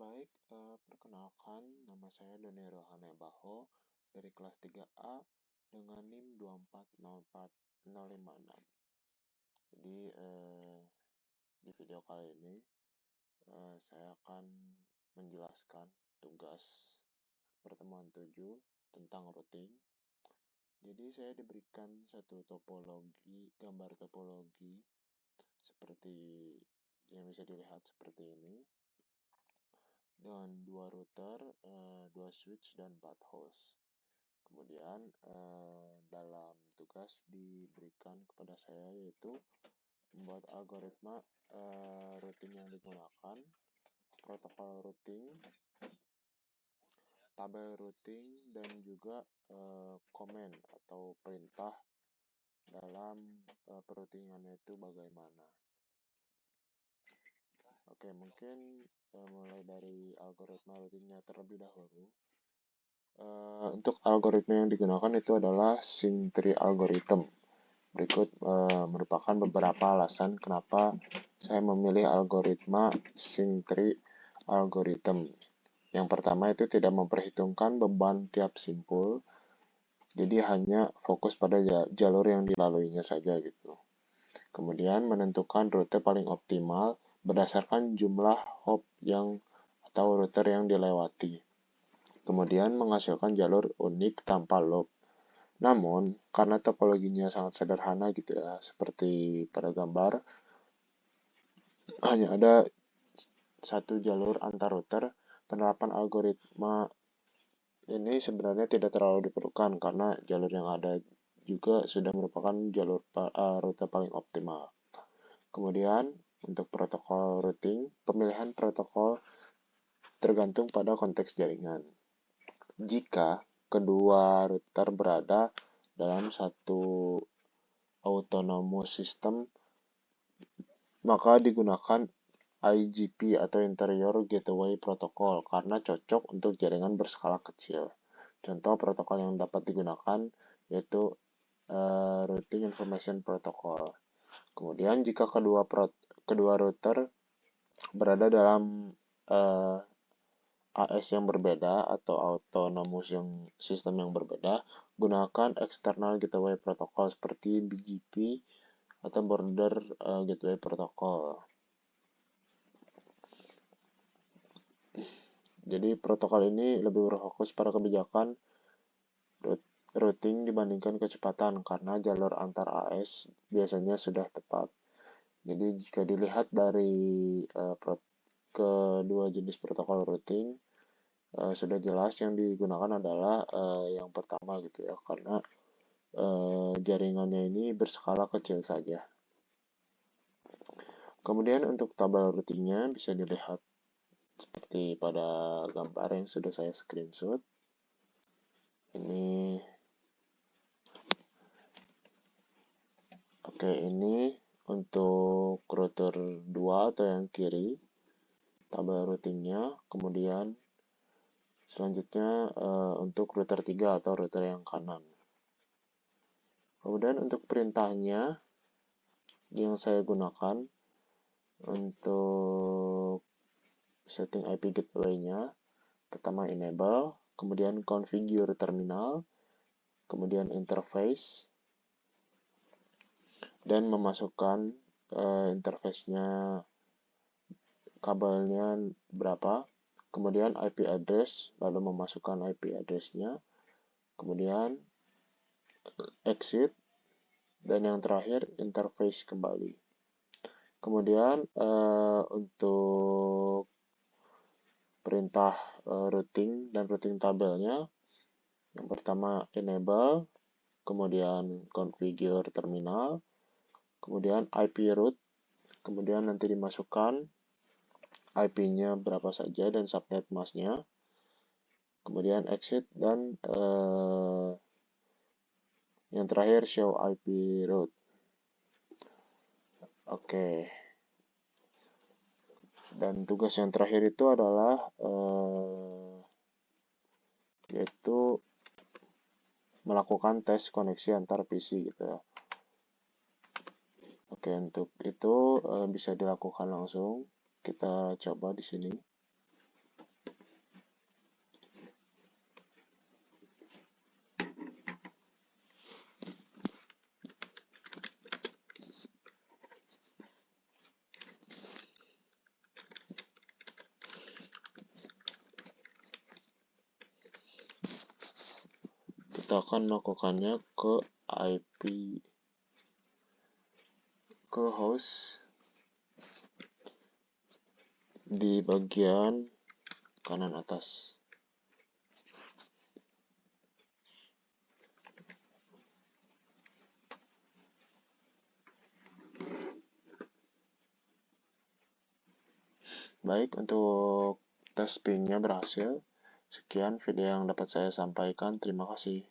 Baik, perkenalkan nama saya Doni Rohane Baho dari kelas 3A dengan NIM 2404056. Jadi di video kali ini saya akan menjelaskan tugas pertemuan 7 tentang routing. Jadi saya diberikan satu topologi, gambar topologi seperti yang bisa dilihat seperti ini, dengan dua router, dua switch, dan 4 host. Kemudian dalam tugas diberikan kepada saya yaitu membuat algoritma routing yang digunakan, protokol routing, tabel routing, dan juga komen atau perintah dalam peroutingannya itu bagaimana. Oke, mungkin mulai dari algoritma routingnya terlebih dahulu. Untuk algoritma yang digunakan itu adalah sync tree algorithm. Berikut merupakan beberapa alasan kenapa saya memilih algoritma sync tree algorithm. Yang pertama itu tidak memperhitungkan beban tiap simpul, jadi hanya fokus pada jalur yang dilaluinya saja gitu. Kemudian menentukan rute paling optimal berdasarkan jumlah hop atau router yang dilewati. Kemudian menghasilkan jalur unik tanpa loop. Namun, karena topologinya sangat sederhana gitu ya, seperti pada gambar, hanya ada satu jalur antar router, penerapan algoritma ini sebenarnya tidak terlalu diperlukan karena jalur yang ada juga sudah merupakan jalur rute paling optimal. Kemudian, untuk protokol routing, pemilihan protokol tergantung pada konteks jaringan. Jika kedua router berada dalam satu autonomous system, maka digunakan IGP atau Interior Gateway Protocol karena cocok untuk jaringan berskala kecil. Contoh protokol yang dapat digunakan yaitu Routing Information Protocol. Kemudian jika kedua router berada dalam AS yang berbeda atau autonomous sistem yang berbeda, gunakan External Gateway Protocol seperti BGP atau Border Gateway Protocol. Jadi protokol ini lebih berfokus pada kebijakan routing dibandingkan kecepatan karena jalur antar AS biasanya sudah tepat. Jadi jika dilihat dari kedua jenis protokol routing, sudah jelas yang digunakan adalah yang pertama gitu ya, karena jaringannya ini berskala kecil saja. Kemudian untuk tabel routingnya bisa dilihat seperti pada gambar yang sudah saya screenshot. Ini untuk router 2 atau yang kiri, tabel routingnya. Kemudian selanjutnya untuk router 3 atau router yang kanan. Kemudian untuk perintahnya yang saya gunakan untuk setting IP gateway-nya, pertama enable, kemudian configure terminal, kemudian interface, dan memasukkan interface-nya, kabelnya berapa, kemudian IP address, lalu memasukkan IP address-nya, kemudian exit, dan yang terakhir interface kembali. Kemudian untuk perintah routing dan routing tabelnya, yang pertama enable, kemudian configure terminal, kemudian IP route, kemudian nanti dimasukkan IP-nya berapa saja dan subnet mask-nya, kemudian exit, dan yang terakhir show IP route. Oke. Dan tugas yang terakhir itu adalah yaitu melakukan tes koneksi antar PC gitu ya. Oke, untuk itu bisa dilakukan langsung. Kita coba di sini. kita akan melakukannya ke IP, ke host di bagian kanan atas. Baik, untuk tes pingnya berhasil. Sekian video yang dapat saya sampaikan. Terima kasih.